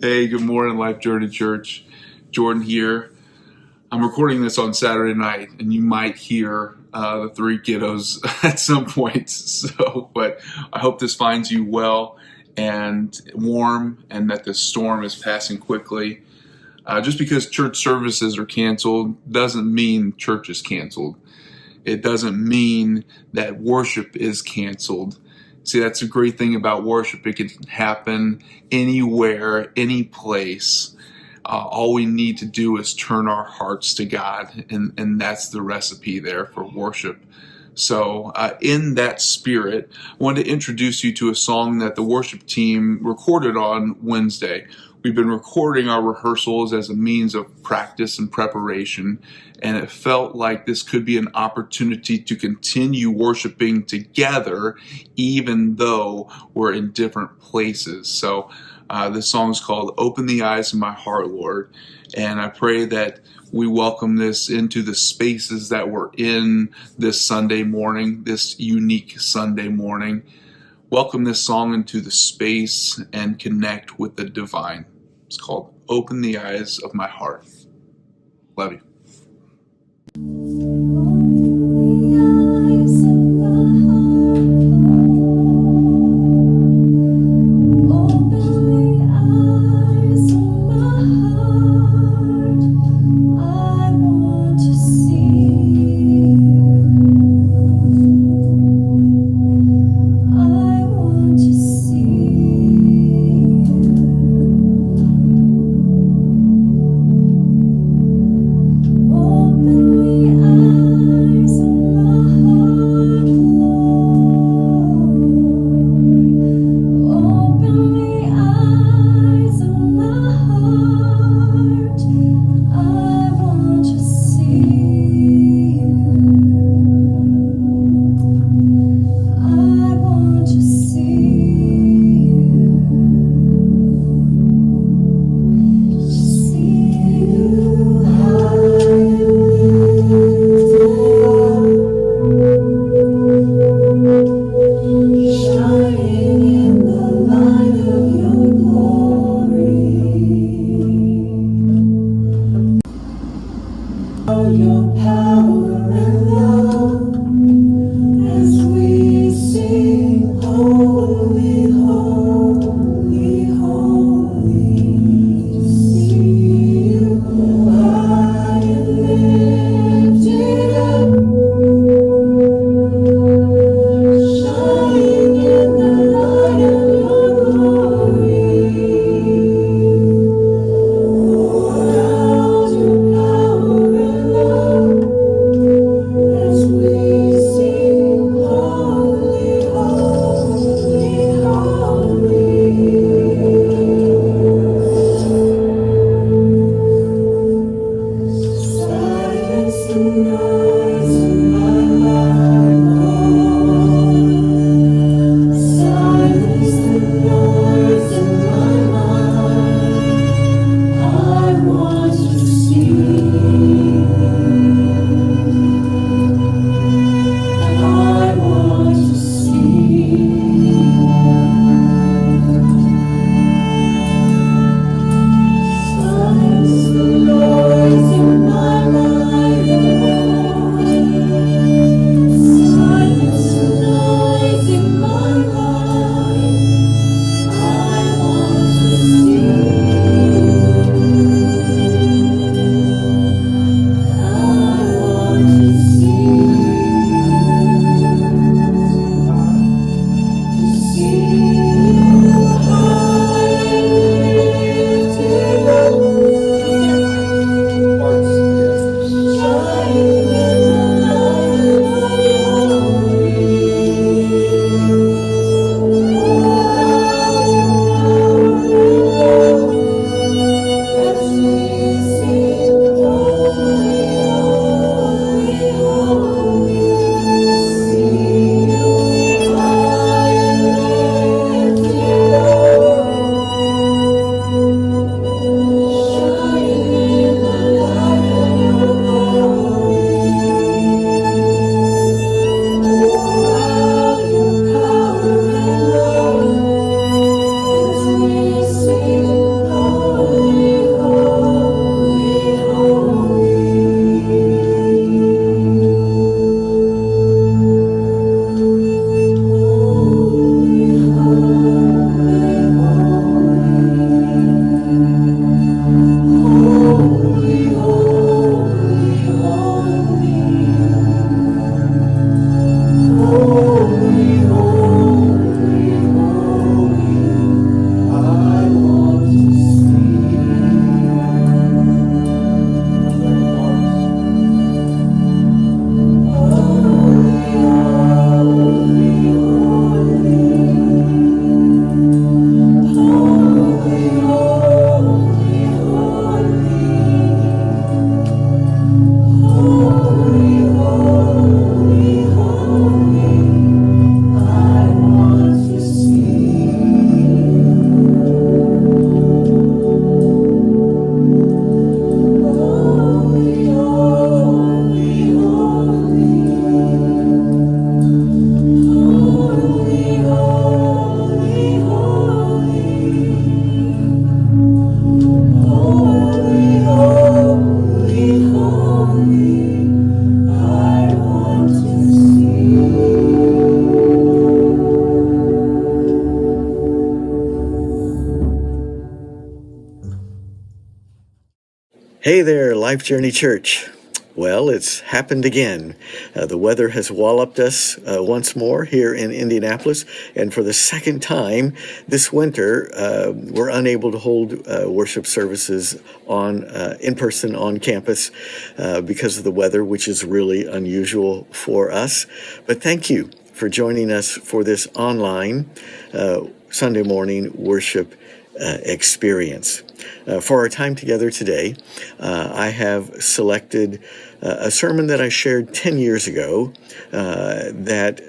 Hey, good morning, LifeJourney Church. Jordan here. I'm recording this on Saturday night, and you might hear the three kiddos at some point. But I hope this finds you well and warm, and that this storm is passing quickly. Just because church services are canceled doesn't mean church is canceled. It doesn't mean that worship is canceled. See, that's a great thing about worship. It can happen anywhere, any place. All we need to do is turn our hearts to God, and that's the recipe there for worship. So in that spirit, I wanted to introduce you to a song that the worship team recorded on Wednesday. We've been recording our rehearsals as a means of practice and preparation, and it felt like this could be an opportunity to continue worshiping together, even though we're in different places. So this song is called Open the Eyes of My Heart, Lord, and I pray that we welcome this into the spaces that we're in this Sunday morning, this unique Sunday morning. Welcome this song into the space and connect with the divine. It's called Open the Eyes of My Heart. Love you. Hey there, LifeJourney Church. Well, it's happened again. The weather has walloped us once more here in Indianapolis, and for the second time this winter, we're unable to hold worship services in person on campus because of the weather, which is really unusual for us. But thank you for joining us for this online Sunday morning worship experience. For our time together today, I have selected a sermon that I shared 10 years ago that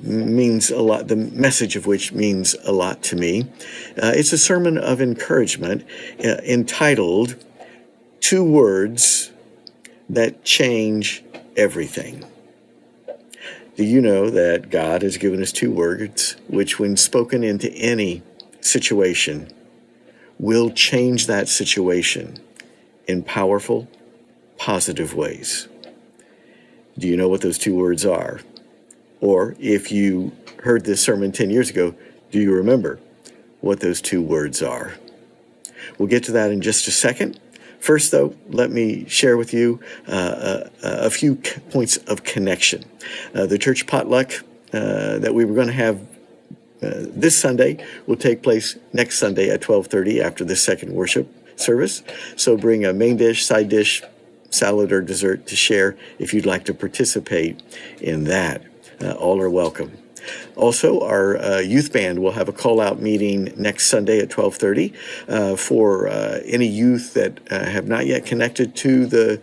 means a lot, the message of which means a lot to me. It's a sermon of encouragement entitled, "Two Words That Change Everything." Do you know that God has given us two words which, when spoken into any situation, will change that situation in powerful, positive ways? Do you know what those two words are? Or if you heard this sermon 10 years ago, do you remember what those two words are? We'll get to that in just a second. First, though, let me share with you a few points of connection. The church potluck that we were going to have this Sunday will take place next Sunday at 12:30 after the second worship service. So bring a main dish, side dish, salad, or dessert to share if you'd like to participate in that. All are welcome. Also, our youth band will have a call-out meeting next Sunday at 12:30 for any youth that have not yet connected to the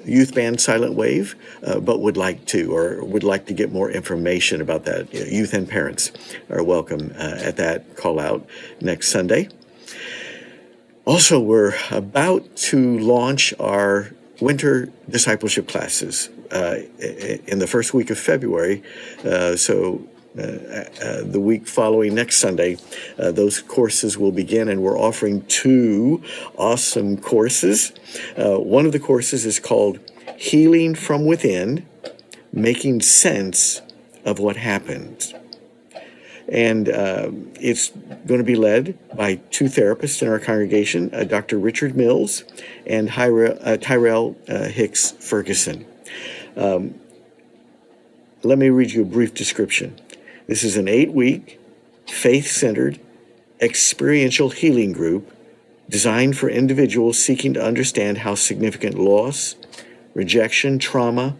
youth band Silent Wave, but would like to get more information about that. Youth and parents are welcome at that call-out next Sunday. Also, we're about to launch our winter discipleship classes in the first week of February. The week following next Sunday, those courses will begin, and we're offering two awesome courses. One of the courses is called Healing from Within, Making Sense of What Happened. And it's going to be led by two therapists in our congregation, Dr. Richard Mills and Tyrell Hicks Ferguson. Let me read you a brief description. This is an 8-week, faith-centered, experiential healing group designed for individuals seeking to understand how significant loss, rejection, trauma,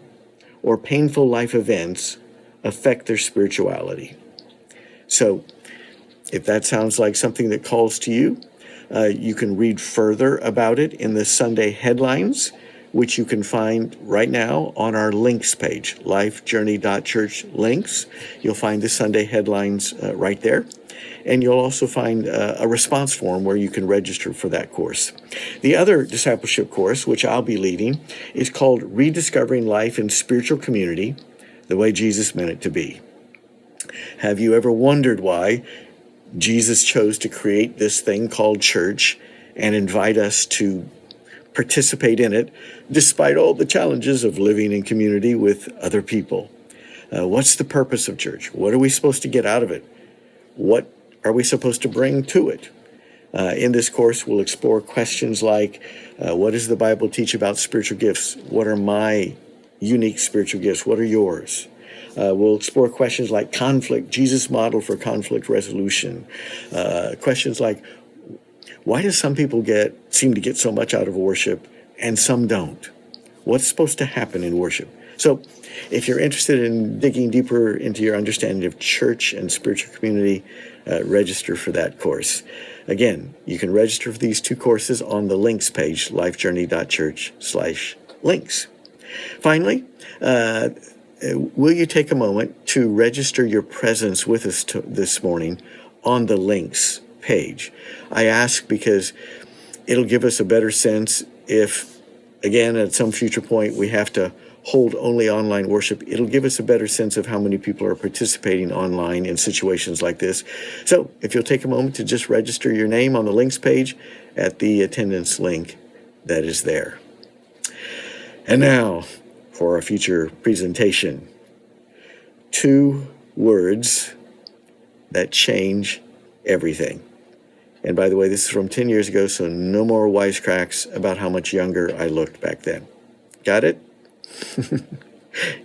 or painful life events affect their spirituality. So, if that sounds like something that calls to you, you can read further about it in the Sunday headlines, which you can find right now on our links page, lifejourney.church links. You'll find the Sunday headlines right there. And you'll also find a response form where you can register for that course. The other discipleship course, which I'll be leading, is called Rediscovering Life in Spiritual Community, the Way Jesus Meant It to Be. Have you ever wondered why Jesus chose to create this thing called church and invite us to participate in it, despite all the challenges of living in community with other people? What's the purpose of church? What are we supposed to get out of it? What are we supposed to bring to it? In this course, we'll explore questions like, what does the Bible teach about spiritual gifts? What are my unique spiritual gifts? What are yours? We'll explore questions like conflict, Jesus' model for conflict resolution. Questions like, why do some people seem to get so much out of worship and some don't? What's supposed to happen in worship? So if you're interested in digging deeper into your understanding of church and spiritual community, register for that course. Again, you can register for these two courses on the links page, lifejourney.church/links. Finally, will you take a moment to register your presence with us this morning on the links page? I ask because it'll give us a better sense if, again, at some future point, we have to hold only online worship. It'll give us a better sense of how many people are participating online in situations like this. So if you'll take a moment to just register your name on the links page at the attendance link that is there. And now for our feature presentation. Two words that change everything. And by the way, this is from 10 years ago, so no more wisecracks about how much younger I looked back then. Got it?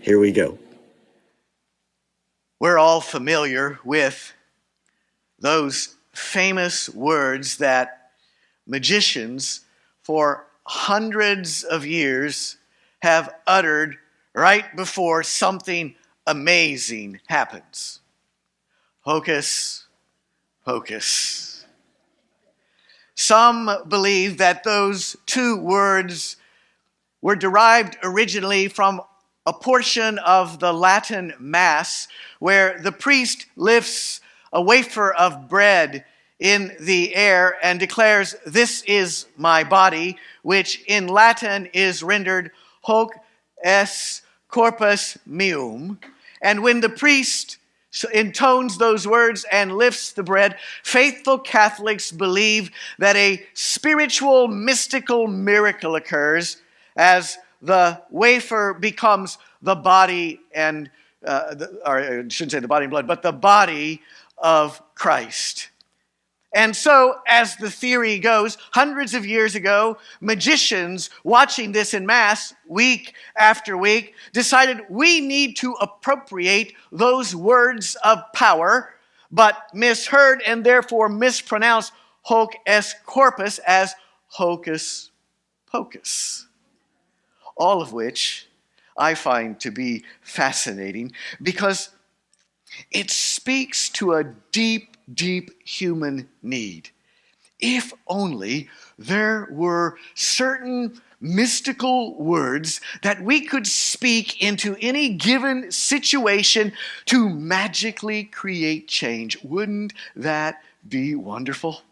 Here we go. We're all familiar with those famous words that magicians for hundreds of years have uttered right before something amazing happens. Hocus pocus. Some believe that those two words were derived originally from a portion of the Latin Mass where the priest lifts a wafer of bread in the air and declares, "This is my body," which in Latin is rendered hoc est corpus meum. And when the priest intones those words and lifts the bread, faithful Catholics believe that a spiritual, mystical miracle occurs as the wafer becomes the body and, or I shouldn't say the body and blood, but the body of Christ. And so, as the theory goes, hundreds of years ago, magicians watching this in Mass week after week decided we need to appropriate those words of power, but misheard and therefore mispronounced hoc est corpus as hocus pocus. All of which I find to be fascinating because it speaks to a deep, deep human need. If only there were certain mystical words that we could speak into any given situation to magically create change. Wouldn't that be wonderful?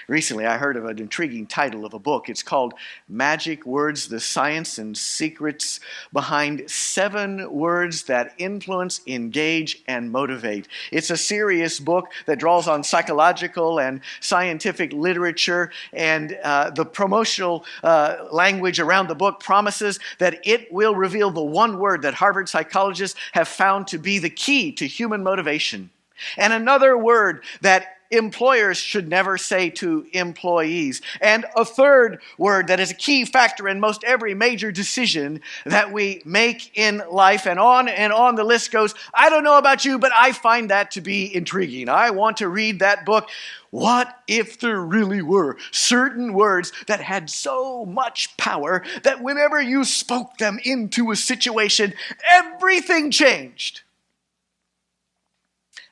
Recently, I heard of an intriguing title of a book. It's called Magic Words, the Science and Secrets Behind 7 Words That Influence, Engage, and Motivate. It's a serious book that draws on psychological and scientific literature, and the promotional language around the book promises that it will reveal the one word that Harvard psychologists have found to be the key to human motivation. And another word that employers should never say to employees. And a third word that is a key factor in most every major decision that we make in life. And on the list goes. I don't know about you, but I find that to be intriguing. I want to read that book. What if there really were certain words that had so much power that whenever you spoke them into a situation, everything changed?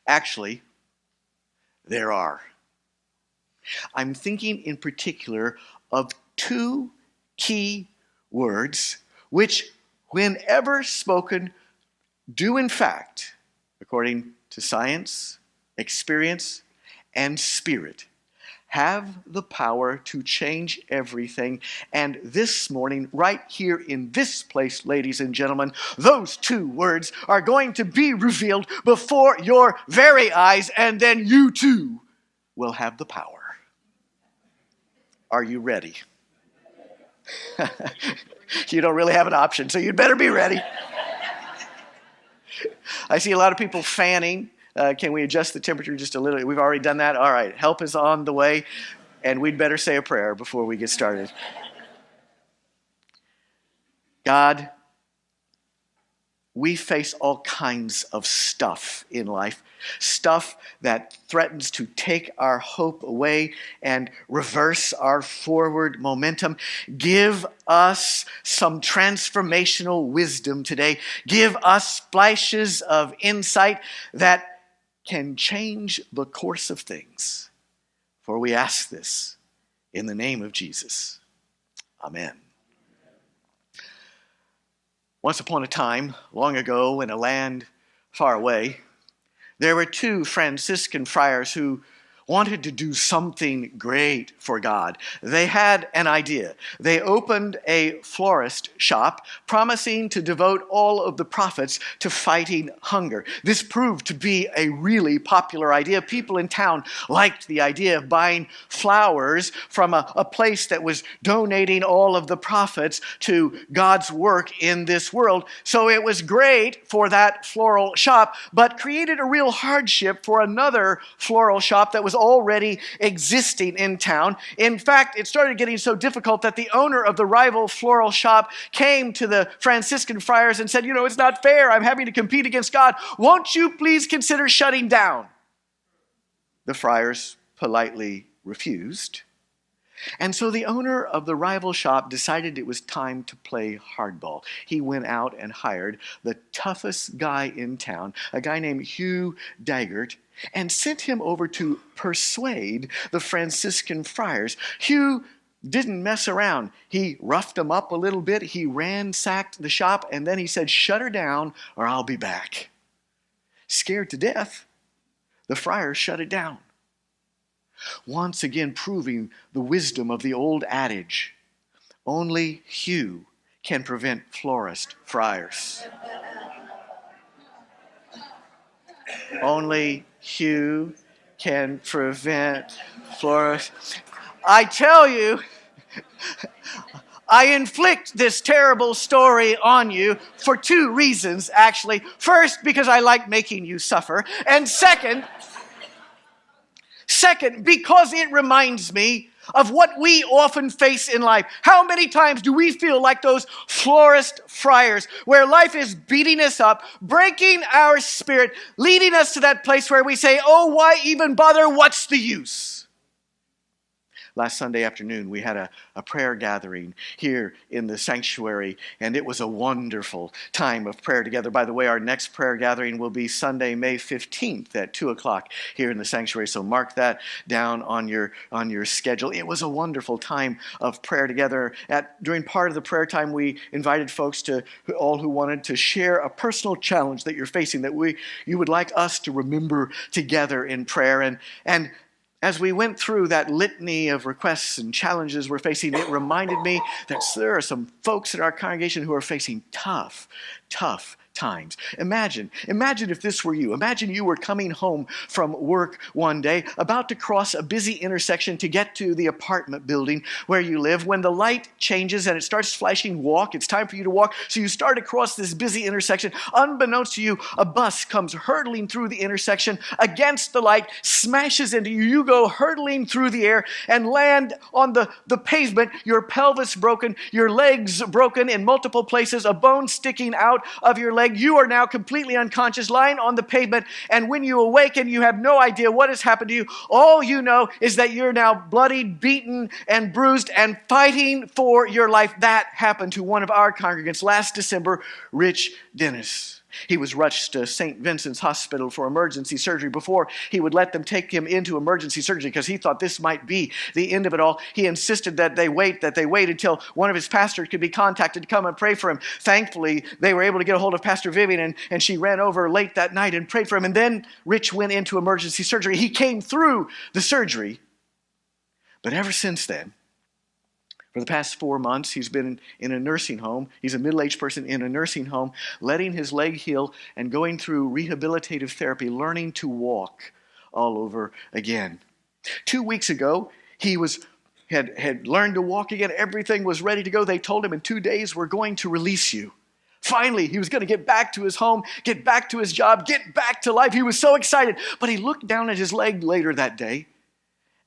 Actually, there are. I'm thinking in particular of 2 key words which, whenever spoken, do in fact, according to science, experience, and spirit, have the power to change everything. And this morning, right here in this place, ladies and gentlemen, those 2 words are going to be revealed before your very eyes, and then you too will have the power. Are you ready? You don't really have an option, so you'd better be ready. I see a lot of people fanning. Can we adjust the temperature just a little? We've already done that. All right, help is on the way, and we'd better say a prayer before we get started. God, we face all kinds of stuff in life, stuff that threatens to take our hope away and reverse our forward momentum. Give us some transformational wisdom today. Give us flashes of insight that can change the course of things. For we ask this in the name of Jesus. Amen. Once upon a time, long ago, in a land far away, there were 2 Franciscan friars who wanted to do something great for God. They had an idea. They opened a florist shop, promising to devote all of the profits to fighting hunger. This proved to be a really popular idea. People in town liked the idea of buying flowers from a place that was donating all of the profits to God's work in this world. So it was great for that floral shop, but created a real hardship for another floral shop that was already existing in town. In fact, it started getting so difficult that the owner of the rival floral shop came to the Franciscan friars and said, it's not fair. I'm having to compete against God. Won't you please consider shutting down? The friars politely refused. And so the owner of the rival shop decided it was time to play hardball. He went out and hired the toughest guy in town, a guy named Hugh Daggart, and sent him over to persuade the Franciscan friars. Hugh didn't mess around. He roughed them up a little bit. He ransacked the shop, and then he said, "Shut her down or I'll be back." Scared to death, the friars shut it down. Once again proving the wisdom of the old adage, only Hugh can prevent florist friars. Only Hugh can prevent florist. I tell you, I inflict this terrible story on you for two reasons, actually. First, because I like making you suffer. And second, because it reminds me of what we often face in life. How many times do we feel like those florist friars, where life is beating us up, breaking our spirit, leading us to that place where we say, "Oh, why even bother? What's the use?" Last Sunday afternoon, we had a prayer gathering here in the sanctuary, and it was a wonderful time of prayer together. By the way, our next prayer gathering will be Sunday, May 15th at 2 o'clock here in the sanctuary, so mark that down on your schedule. It was a wonderful time of prayer together. During part of the prayer time, we invited folks all who wanted to share a personal challenge that you're facing, that you would like us to remember together in prayer. And as we went through that litany of requests and challenges we're facing, it reminded me that there are some folks in our congregation who are facing tough times. Imagine if this were you. Imagine you were coming home from work one day, about to cross a busy intersection to get to the apartment building where you live. When the light changes and it starts flashing walk, it's time for you to walk. So you start across this busy intersection. Unbeknownst to you, a bus comes hurtling through the intersection against the light, smashes into you. You go hurtling through the air and land on the pavement, your pelvis broken, your legs broken in multiple places, a bone sticking out of your leg. You are now completely unconscious, lying on the pavement, and when you awaken, you have no idea what has happened to you. All you know is that you're now bloodied, beaten, and bruised, and fighting for your life. That happened to one of our congregants last December, Rich Dennis. He was rushed to St. Vincent's Hospital for emergency surgery. Before he would let them take him into emergency surgery, because he thought this might be the end of it all, he insisted that they wait until one of his pastors could be contacted to come and pray for him. Thankfully, they were able to get a hold of Pastor Vivian, and she ran over late that night and prayed for him. And then Rich went into emergency surgery. He came through the surgery. But ever since then, for the past 4 months, he's been in a nursing home. He's a middle-aged person in a nursing home, letting his leg heal and going through rehabilitative therapy, learning to walk all over again. 2 weeks ago, he had learned to walk again. Everything was ready to go. They told him, in 2 days, we're going to release you. Finally, he was going to get back to his home, get back to his job, get back to life. He was so excited. But he looked down at his leg later that day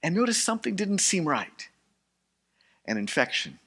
and noticed something didn't seem right. An infection.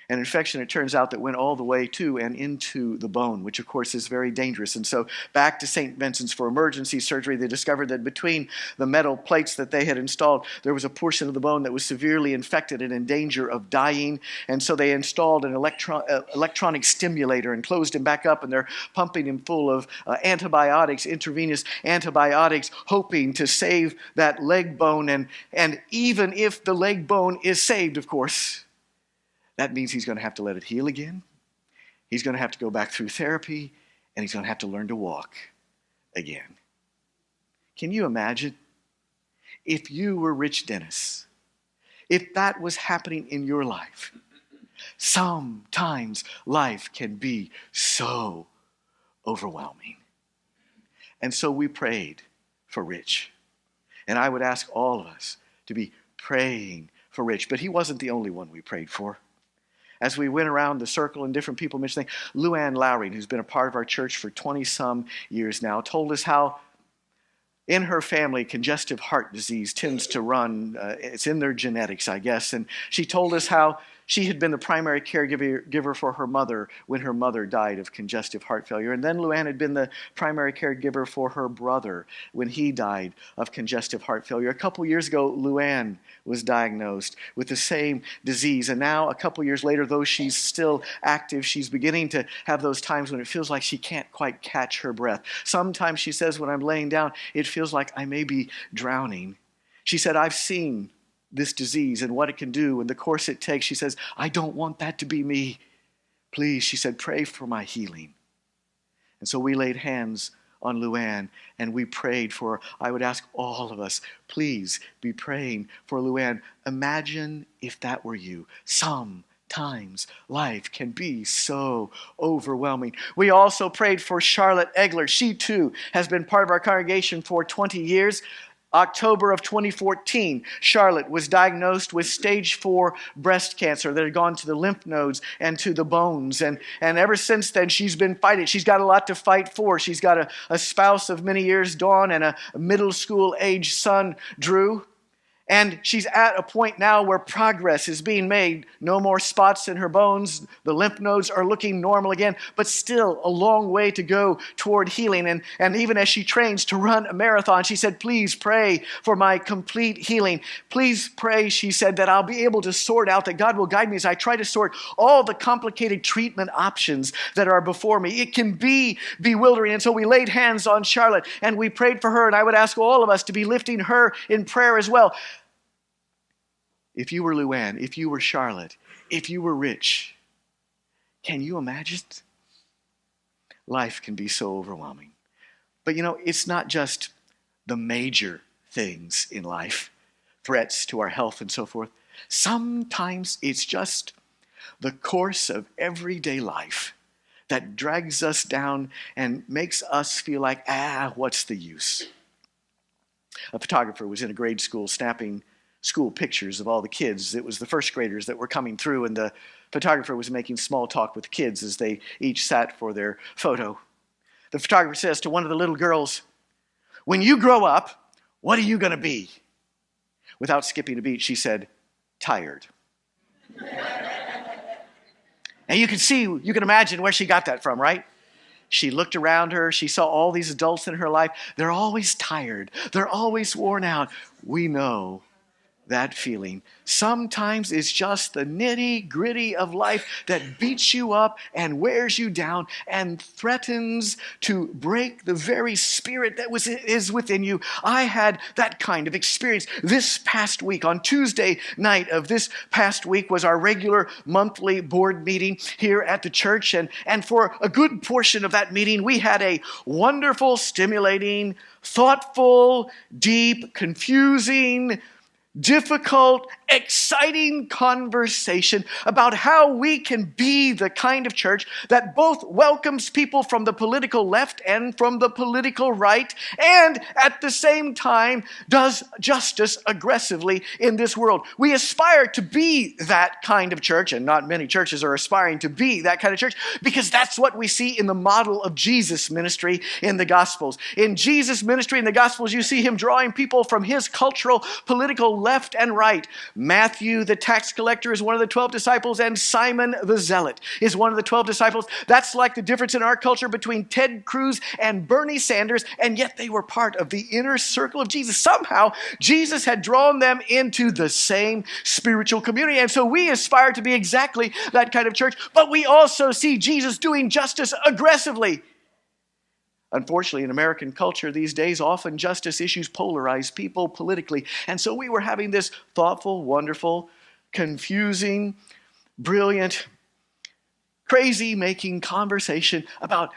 An infection, it turns out, that went all the way to and into the bone, which of course is very dangerous. And so back to St. Vincent's for emergency surgery. They discovered that between the metal plates that they had installed, there was a portion of the bone that was severely infected and in danger of dying. And so they installed an electronic stimulator and closed him back up, and they're pumping him full of antibiotics, intravenous antibiotics, hoping to save that leg bone. And even if the leg bone is saved, of course, that means he's going to have to let it heal again. He's going to have to go back through therapy, and he's going to have to learn to walk again. Can you imagine if you were Rich Dennis? If that was happening in your life? Sometimes life can be so overwhelming. And so we prayed for Rich. And I would ask all of us to be praying for Rich. But he wasn't the only one we prayed for. As we went around the circle and different people mentioned things, Luann Lowry, who's been a part of our church for 20-some years now, told us how In her family, congestive heart disease tends to run, it's in their genetics, I guess. And she told us how she had been the primary caregiver for her mother when her mother died of congestive heart failure. And then Luann had been the primary caregiver for her brother when he died of congestive heart failure. A couple years ago, Luann was diagnosed with the same disease. And now, a couple years later, though she's still active, she's beginning to have those times when it feels like she can't quite catch her breath. Sometimes she says, when I'm laying down, it feels like I may be drowning. She said, I've seen this disease and what it can do and the course it takes. She says, I don't want that to be me. Please, she said, pray for my healing. And so we laid hands on Luann and we prayed for her. I would ask all of us, please be praying for Luann. Imagine if that were you. Sometimes life can be so overwhelming. We also prayed for Charlotte Egler. She too has been part of our congregation for 20 years. October of 2014, Charlotte was diagnosed with stage 4 breast cancer that had gone to the lymph nodes and to the bones. And ever since then, she's been fighting. She's got a lot to fight for. She's got a spouse of many years, Dawn, and a middle school age son, Drew. And she's at a point now where progress is being made. No more spots in her bones. The lymph nodes are looking normal again, but still a long way to go toward healing. And even as she trains to run a marathon, she said, please pray for my complete healing. Please pray, she said, that I'll be able to sort out, that God will guide me as I try to sort all the complicated treatment options that are before me. It can be bewildering. And so we laid hands on Charlotte and we prayed for her. And I would ask all of us to be lifting her in prayer as well. If you were Luann, if you were Charlotte, if you were Rich, can you imagine? Life can be so overwhelming. But it's not just the major things in life, threats to our health and so forth. Sometimes it's just the course of everyday life that drags us down and makes us feel like, what's the use? A photographer was in a grade school snapping school pictures of all the kids. It was the first graders that were coming through, and the photographer was making small talk with the kids as they each sat for their photo. The photographer says to one of the little girls, when you grow up, what are you going to be? Without skipping a beat, she said, tired. And you can imagine where she got that from, right? She looked around her. She saw all these adults in her life. They're always tired. They're always worn out. We know that feeling. Sometimes it's just the nitty-gritty of life that beats you up and wears you down and threatens to break the very spirit that is within you. I had that kind of experience this past week. On Tuesday night of this past week was our regular monthly board meeting here at the church. And for a good portion of that meeting, we had a wonderful, stimulating, thoughtful, deep, confusing, difficult, exciting conversation about how we can be the kind of church that both welcomes people from the political left and from the political right, and at the same time does justice aggressively in this world. We aspire to be that kind of church, and not many churches are aspiring to be that kind of church, because that's what we see in the model of Jesus' ministry in the Gospels. In Jesus' ministry in the Gospels, you see him drawing people from his cultural, political left and right. Matthew, the tax collector, is one of the 12 disciples, and Simon the Zealot is one of the 12 disciples. That's like the difference in our culture between Ted Cruz and Bernie Sanders, and yet they were part of the inner circle of Jesus. Somehow, Jesus had drawn them into the same spiritual community, and so we aspire to be exactly that kind of church, but we also see Jesus doing justice aggressively. Unfortunately, in American culture these days, often justice issues polarize people politically. And so we were having this thoughtful, wonderful, confusing, brilliant, crazy-making conversation about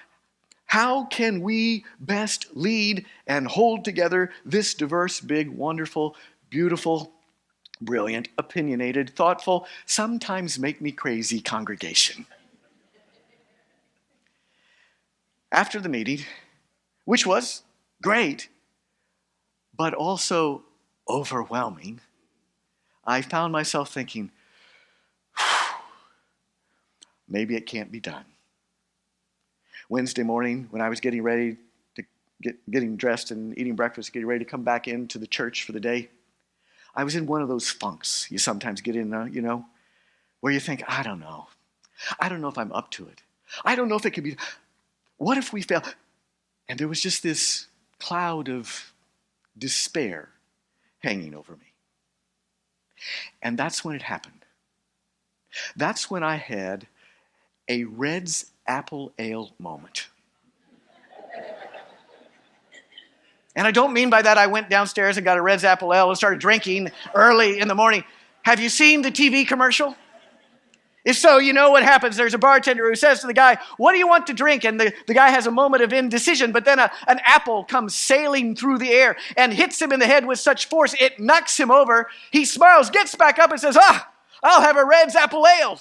how can we best lead and hold together this diverse, big, wonderful, beautiful, brilliant, opinionated, thoughtful, sometimes make me crazy congregation. After the meeting, which was great, but also overwhelming, I found myself thinking, maybe it can't be done. Wednesday morning, when I was getting ready to getting dressed and eating breakfast, getting ready to come back into the church for the day, I was in one of those funks you sometimes get in, where you think, I don't know. I don't know if I'm up to it. I don't know if it could be. What if we fail? And there was just this cloud of despair hanging over me. And that's when it happened. That's when I had a Red's Apple Ale moment. And I don't mean by that I went downstairs and got a Red's Apple Ale and started drinking early in the morning. Have you seen the TV commercial? If so, you know what happens. There's a bartender who says to the guy, what do you want to drink? And the guy has a moment of indecision, but then an apple comes sailing through the air and hits him in the head with such force, it knocks him over. He smiles, gets back up and says, I'll have a Red's Apple Ale.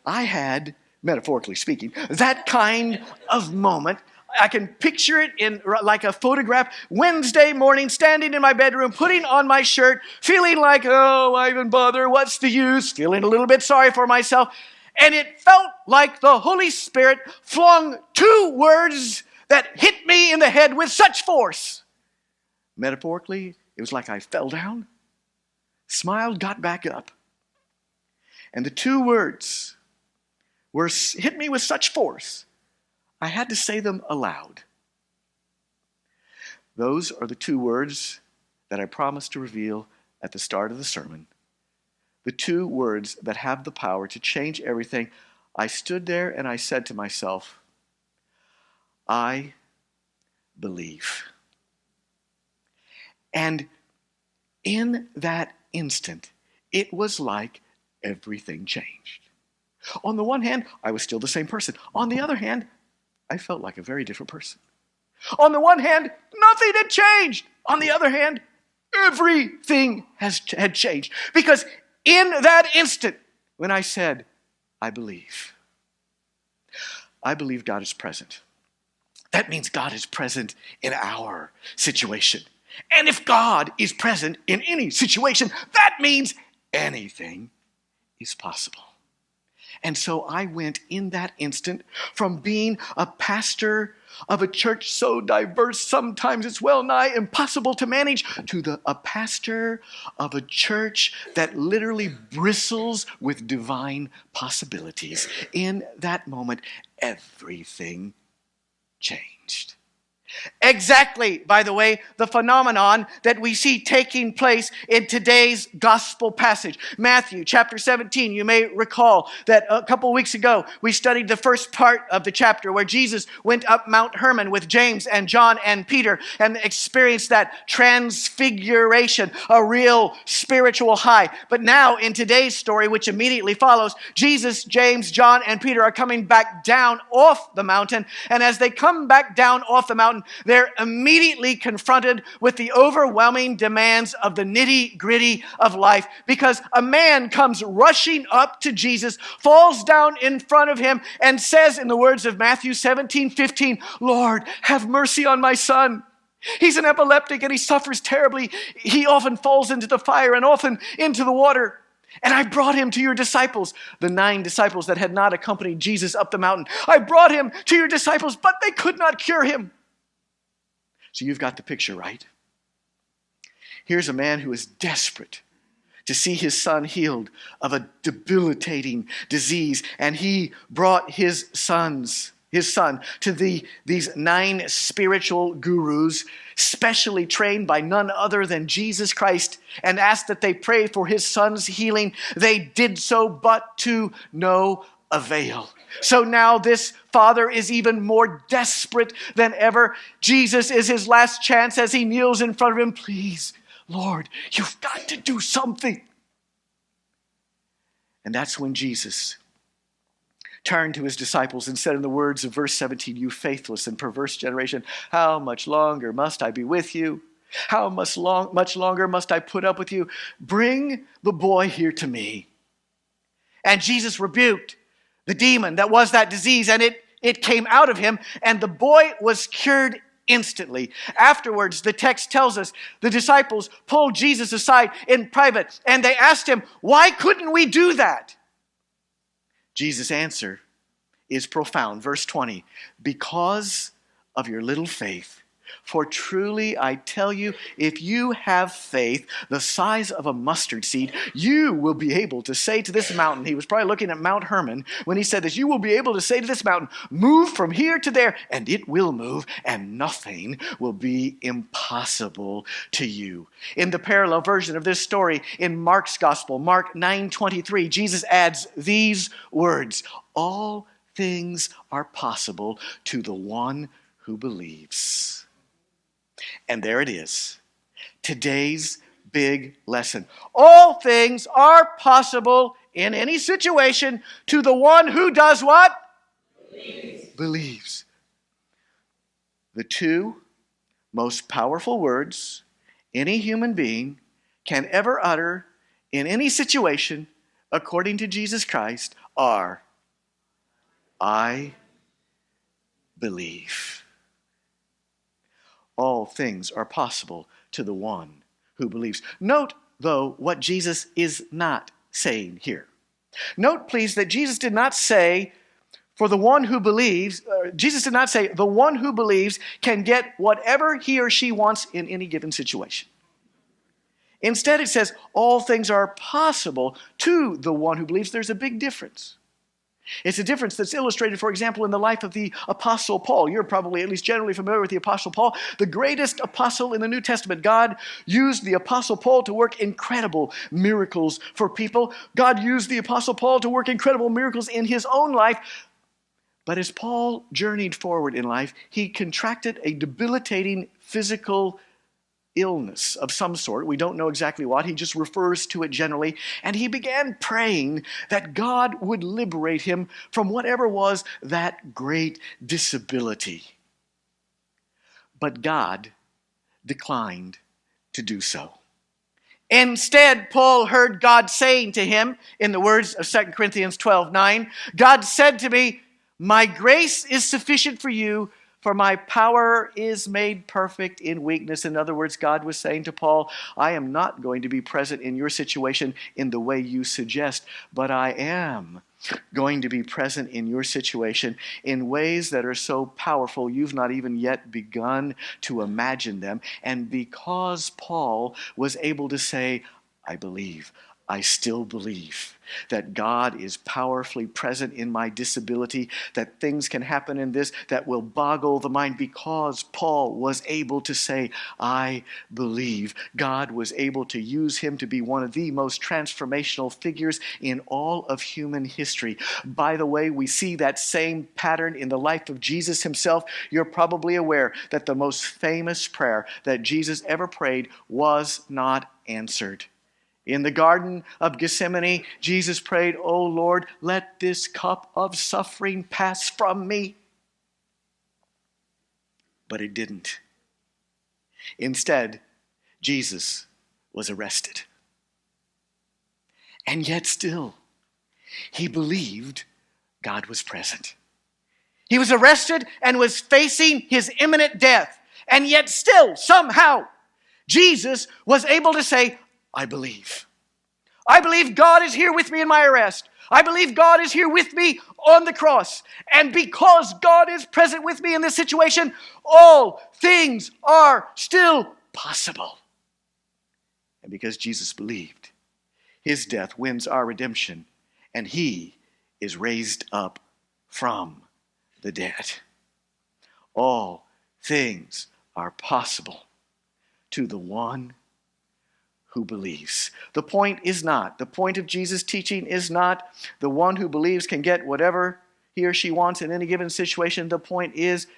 I had, metaphorically speaking, that kind of moment. I can picture it in like a photograph. Wednesday morning, standing in my bedroom, putting on my shirt, feeling like, oh, why even bother? What's the use? Feeling a little bit sorry for myself. And it felt like the Holy Spirit flung two words that hit me in the head with such force. Metaphorically, it was like I fell down, smiled, got back up. And the two words hit me with such force, I had to say them aloud. Those are the two words that I promised to reveal at the start of the sermon. The two words that have the power to change everything. I stood there and I said to myself, I believe. And in that instant, it was like everything changed. On the one hand, I was still the same person. On the other hand, I felt like a very different person. On the one hand, nothing had changed. On the other hand, everything had changed. Because in that instant, when I said, I believe God is present. That means God is present in our situation. And if God is present in any situation, that means anything is possible. And so I went in that instant from being a pastor of a church so diverse, sometimes it's well nigh impossible to manage, to a pastor of a church that literally bristles with divine possibilities. In that moment, everything changed. Exactly, by the way, the phenomenon that we see taking place in today's gospel passage. Matthew chapter 17, you may recall that a couple weeks ago we studied the first part of the chapter where Jesus went up Mount Hermon with James and John and Peter and experienced that transfiguration, a real spiritual high. But now in today's story, which immediately follows, Jesus, James, John, and Peter are coming back down off the mountain. And as they come back down off the mountain, they're immediately confronted with the overwhelming demands of the nitty-gritty of life, because a man comes rushing up to Jesus, falls down in front of him, and says in the words of Matthew 17:15, Lord, have mercy on my son. He's an epileptic and he suffers terribly. He often falls into the fire and often into the water. And I brought him to your disciples, the 9 disciples that had not accompanied Jesus up the mountain. I brought him to your disciples, but they could not cure him. So you've got the picture, right? Here's a man who is desperate to see his son healed of a debilitating disease. And he brought his son to these 9 spiritual gurus, specially trained by none other than Jesus Christ, and asked that they pray for his son's healing. They did so, but to no avail. So now this father is even more desperate than ever. Jesus is his last chance as he kneels in front of him. Please, Lord, you've got to do something. And that's when Jesus turned to his disciples and said in the words of verse 17, you faithless and perverse generation, how much longer must I be with you? How much longer must I put up with you? Bring the boy here to me. And Jesus rebuked the demon that was that disease, and it came out of him, and the boy was cured instantly. Afterwards, the text tells us the disciples pulled Jesus aside in private, and they asked him, why couldn't we do that? Jesus' answer is profound. Verse 20, because of your little faith. For truly I tell you, if you have faith the size of a mustard seed, you will be able to say to this mountain. He was probably looking at Mount Hermon when he said this. You will be able to say to this mountain, move from here to there, and it will move, and nothing will be impossible to you. In the parallel version of this story in Mark's Gospel, Mark 9:23, Jesus adds these words, all things are possible to the one who believes. And there it is. Today's big lesson. All things are possible in any situation to the one who does what? Believes. The two most powerful words any human being can ever utter in any situation, according to Jesus Christ, are, I believe. All things are possible to the one who believes. Note, though, what Jesus is not saying here. Note, please, that Jesus did not say, for the one who believes, Jesus did not say, the one who believes can get whatever he or she wants in any given situation. Instead, it says, all things are possible to the one who believes. There's a big difference. It's a difference that's illustrated, for example, in the life of the Apostle Paul. You're probably at least generally familiar with the Apostle Paul, the greatest apostle in the New Testament. God used the Apostle Paul to work incredible miracles for people. God used the Apostle Paul to work incredible miracles in his own life. But as Paul journeyed forward in life, he contracted a debilitating physical illness of some sort. We don't know exactly what. He just refers to it generally. And he began praying that God would liberate him from whatever was that great disability. But God declined to do so. Instead, Paul heard God saying to him, in the words of 2 Corinthians 12:9, God said to me, my grace is sufficient for you, for my power is made perfect in weakness. In other words, God was saying to Paul, I am not going to be present in your situation in the way you suggest, but I am going to be present in your situation in ways that are so powerful you've not even yet begun to imagine them. And because Paul was able to say, I believe, I still believe that God is powerfully present in my disability, that things can happen in this that will boggle the mind. Because Paul was able to say, I believe, God was able to use him to be one of the most transformational figures in all of human history. By the way, we see that same pattern in the life of Jesus himself. You're probably aware that the most famous prayer that Jesus ever prayed was not answered. In the Garden of Gethsemane, Jesus prayed, O Lord, let this cup of suffering pass from me. But it didn't. Instead, Jesus was arrested. And yet still, he believed God was present. He was arrested and was facing his imminent death. And yet still, somehow, Jesus was able to say, I believe. I believe God is here with me in my arrest. I believe God is here with me on the cross. And because God is present with me in this situation, all things are still possible. And because Jesus believed, his death wins our redemption, and he is raised up from the dead. All things are possible to the one who believes. The point of Jesus' teaching is not the one who believes can get whatever he or she wants in any given situation. The point is,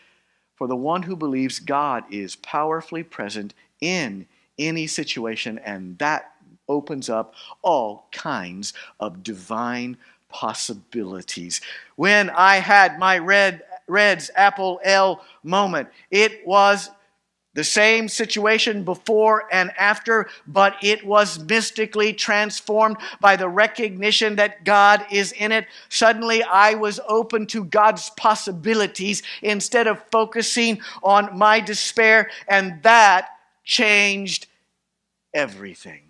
for the one who believes, God is powerfully present in any situation, and that opens up all kinds of divine possibilities. When I had my Red's Apple L moment, it was the same situation before and after, but it was mystically transformed by the recognition that God is in it. Suddenly, I was open to God's possibilities instead of focusing on my despair, and that changed everything.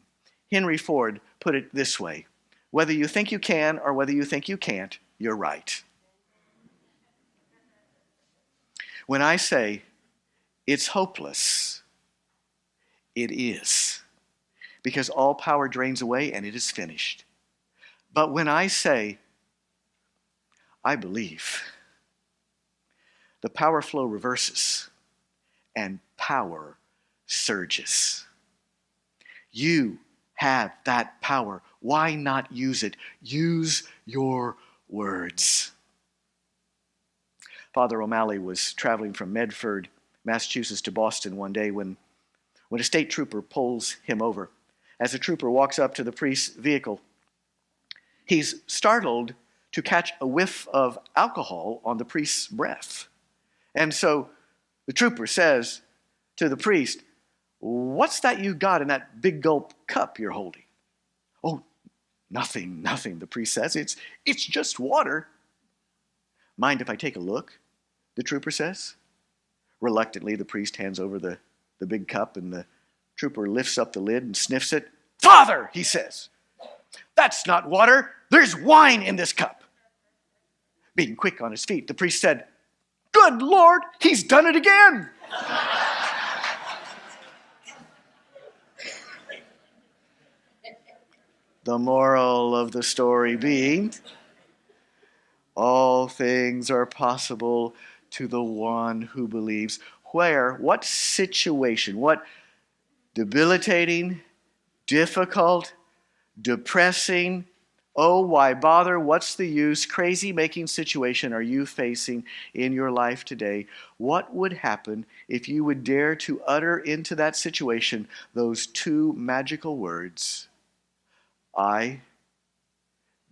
Henry Ford put it this way: whether you think you can or whether you think you can't, you're right. When I say it's hopeless, it is, because all power drains away and it is finished. But when I say, I believe, the power flow reverses and power surges. You have that power. Why not use it? Use your words. Father O'Malley was traveling from Medford, Massachusetts to Boston one day when a state trooper pulls him over. As the trooper walks up to the priest's vehicle, he's startled to catch a whiff of alcohol on the priest's breath. And so the trooper says to the priest, "What's that you got in that big gulp cup you're holding?" "Oh, nothing, the priest says. It's just water." "Mind if I take a look?" the trooper says. Reluctantly, the priest hands over the big cup, and the trooper lifts up the lid and sniffs it. "Father," he says, "that's not water. There's wine in this cup." Being quick on his feet, the priest said, "Good Lord, he's done it again." The moral of the story being, all things are possible to the one who believes. Where, what situation, what debilitating, difficult, depressing, oh, why bother, what's the use, crazy-making situation are you facing in your life today? What would happen if you would dare to utter into that situation those two magical words, I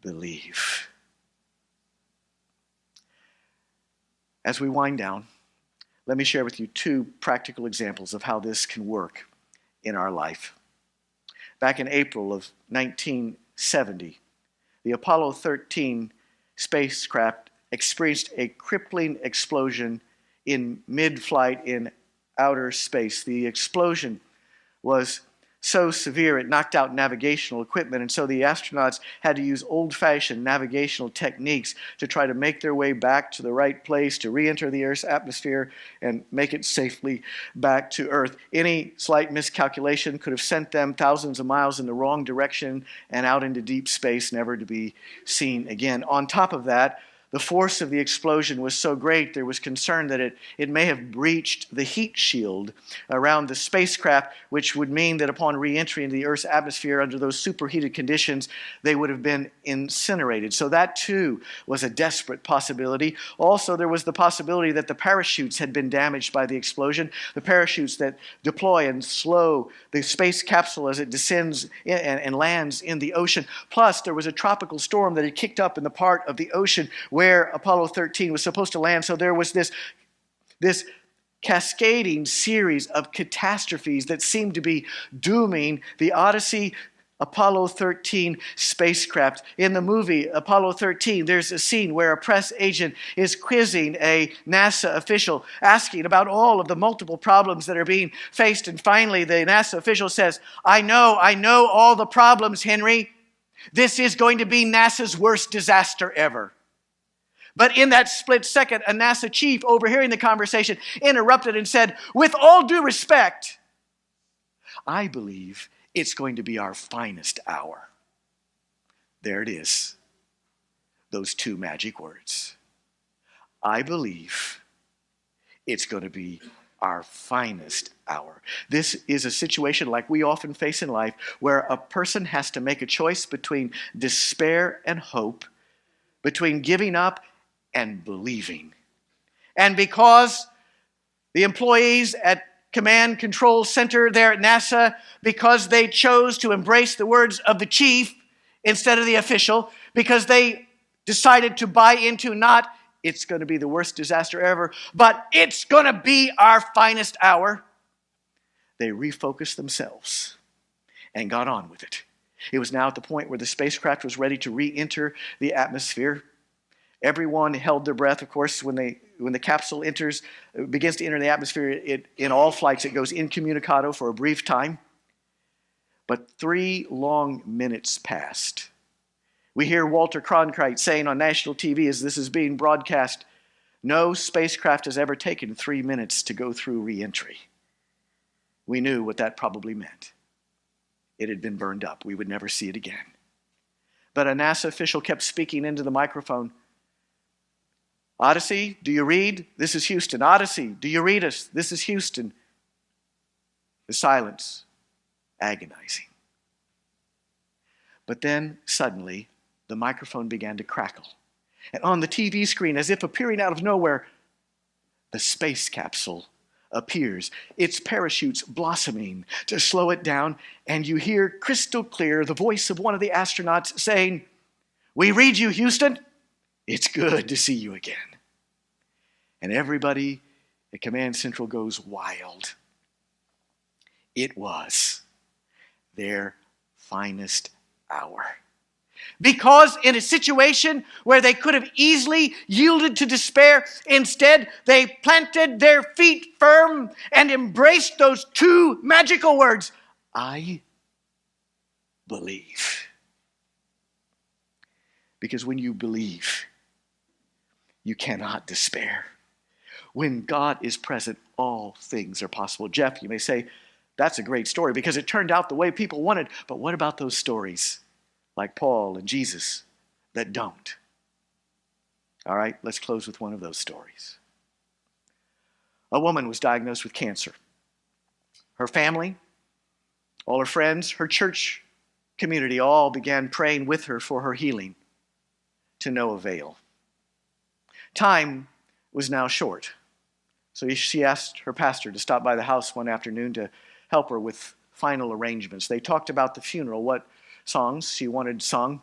believe? As we wind down, let me share with you two practical examples of how this can work in our life. Back in April of 1970, the Apollo 13 spacecraft experienced a crippling explosion in mid-flight in outer space. The explosion was so severe it knocked out navigational equipment, and so the astronauts had to use old-fashioned navigational techniques to try to make their way back to the right place, to re-enter the Earth's atmosphere and make it safely back to Earth. Any slight miscalculation could have sent them thousands of miles in the wrong direction and out into deep space, never to be seen again. On top of that, the force of the explosion was so great there was concern that it may have breached the heat shield around the spacecraft, which would mean that upon re-entry into the Earth's atmosphere under those superheated conditions, they would have been incinerated. So that too was a desperate possibility. Also, there was the possibility that the parachutes had been damaged by the explosion, the parachutes that deploy and slow the space capsule as it descends and lands in the ocean. Plus, there was a tropical storm that had kicked up in the part of the ocean where Apollo 13 was supposed to land. So there was this cascading series of catastrophes that seemed to be dooming the Odyssey Apollo 13 spacecraft. In the movie Apollo 13, there's a scene where a press agent is quizzing a NASA official, asking about all of the multiple problems that are being faced. And finally, the NASA official says, I know all the problems, Henry. This is going to be NASA's worst disaster ever. But in that split second, a NASA chief, overhearing the conversation, interrupted and said, with all due respect, I believe it's going to be our finest hour. There it is, those two magic words. I believe it's going to be our finest hour. This is a situation like we often face in life where a person has to make a choice between despair and hope, between giving up and believing. And because the employees at Command Control Center there at NASA, because they chose to embrace the words of the chief instead of the official, because they decided to buy into not, it's going to be the worst disaster ever, but it's going to be our finest hour, they refocused themselves and got on with it. It was now at the point where the spacecraft was ready to re-enter the atmosphere. Everyone held their breath, of course, when the capsule begins to enter the atmosphere. In all flights, it goes incommunicado for a brief time. But 3 long minutes passed. We hear Walter Cronkite saying on national TV as this is being broadcast, No spacecraft has ever taken 3 minutes to go through re-entry. We knew what that probably meant. It had been burned up. We would never see it again. But a NASA official kept speaking into the microphone. Odyssey, do you read? This is Houston. Odyssey, do you read us? This is Houston. The silence, agonizing. But then suddenly, the microphone began to crackle. And on the TV screen, as if appearing out of nowhere, the space capsule appears, its parachutes blossoming to slow it down, and you hear crystal clear the voice of one of the astronauts saying, "We read you, Houston. It's good to see you again." And everybody at Command Central goes wild. It was their finest hour. Because in a situation where they could have easily yielded to despair, instead they planted their feet firm and embraced those two magical words, "I believe." Because when you believe, you cannot despair. When God is present, all things are possible. Jeff, you may say, that's a great story because it turned out the way people wanted. But what about those stories like Paul and Jesus that don't? All right, let's close with one of those stories. A woman was diagnosed with cancer. Her family, all her friends, her church community all began praying with her for her healing, to no avail. Time was now short. So she asked her pastor to stop by the house one afternoon to help her with final arrangements. They talked about the funeral, what songs she wanted sung,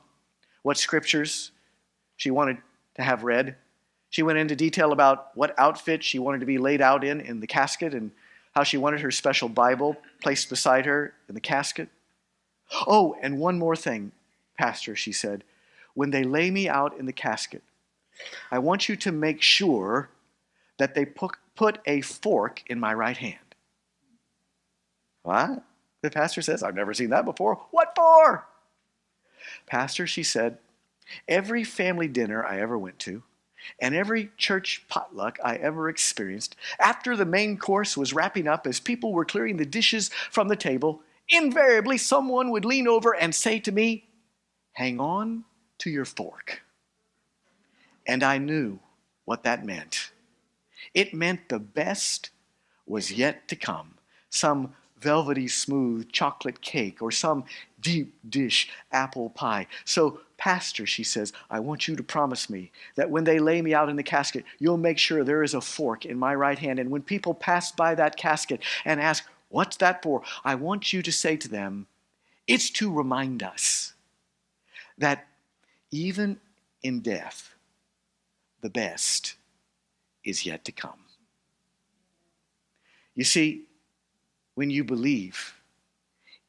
what scriptures she wanted to have read. She went into detail about what outfit she wanted to be laid out in the casket, and how she wanted her special Bible placed beside her in the casket. "Oh, and one more thing, Pastor," she said. "When they lay me out in the casket, I want you to make sure that they put a fork in my right hand." What? The pastor says, "I've never seen that before." "What for?" "Pastor," she said, "every family dinner I ever went to, and every church potluck I ever experienced, after the main course was wrapping up, as people were clearing the dishes from the table, invariably someone would lean over and say to me, 'Hang on to your fork.' And I knew what that meant. It meant the best was yet to come. Some velvety smooth chocolate cake or some deep dish apple pie. So, Pastor," she says, "I want you to promise me that when they lay me out in the casket, you'll make sure there is a fork in my right hand. And when people pass by that casket and ask, 'What's that for?' I want you to say to them, 'It's to remind us that even in death, the best is yet to come.'" You see, when you believe,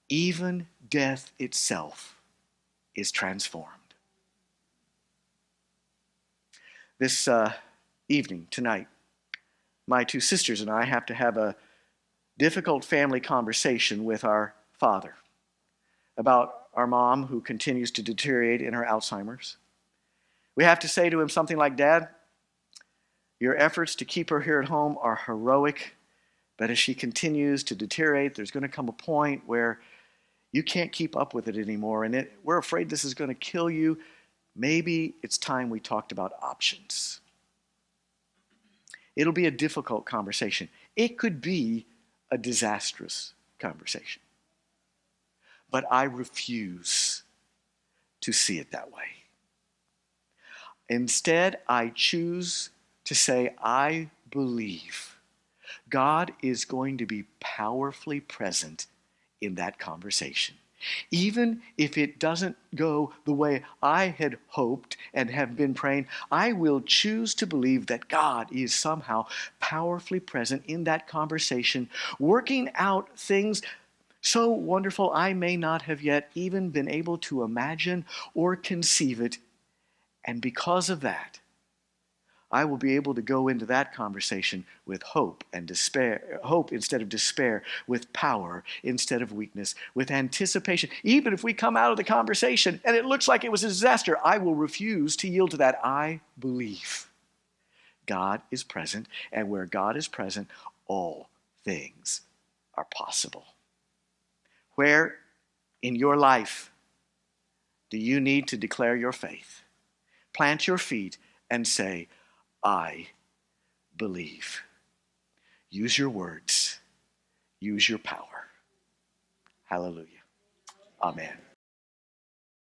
even death itself is transformed. This evening, tonight, my two sisters and I have to have a difficult family conversation with our father about our mom, who continues to deteriorate in her Alzheimer's. We have to say to him something like, "Dad, your efforts to keep her here at home are heroic, but as she continues to deteriorate, there's going to come a point where you can't keep up with it anymore, and we're afraid this is going to kill you. Maybe it's time we talked about options." It'll be a difficult conversation. It could be a disastrous conversation. But I refuse to see it that way. Instead, I choose to say, I believe God is going to be powerfully present in that conversation. Even if it doesn't go the way I had hoped and have been praying, I will choose to believe that God is somehow powerfully present in that conversation, working out things so wonderful I may not have yet even been able to imagine or conceive it. And because of that, I will be able to go into that conversation with hope and despair, hope instead of despair, with power instead of weakness, with anticipation. Even if we come out of the conversation and it looks like it was a disaster, I will refuse to yield to that. I believe God is present, and where God is present, all things are possible. Where in your life do you need to declare your faith? Plant your feet and say, I believe. Use your words. Use your power. Hallelujah. Amen.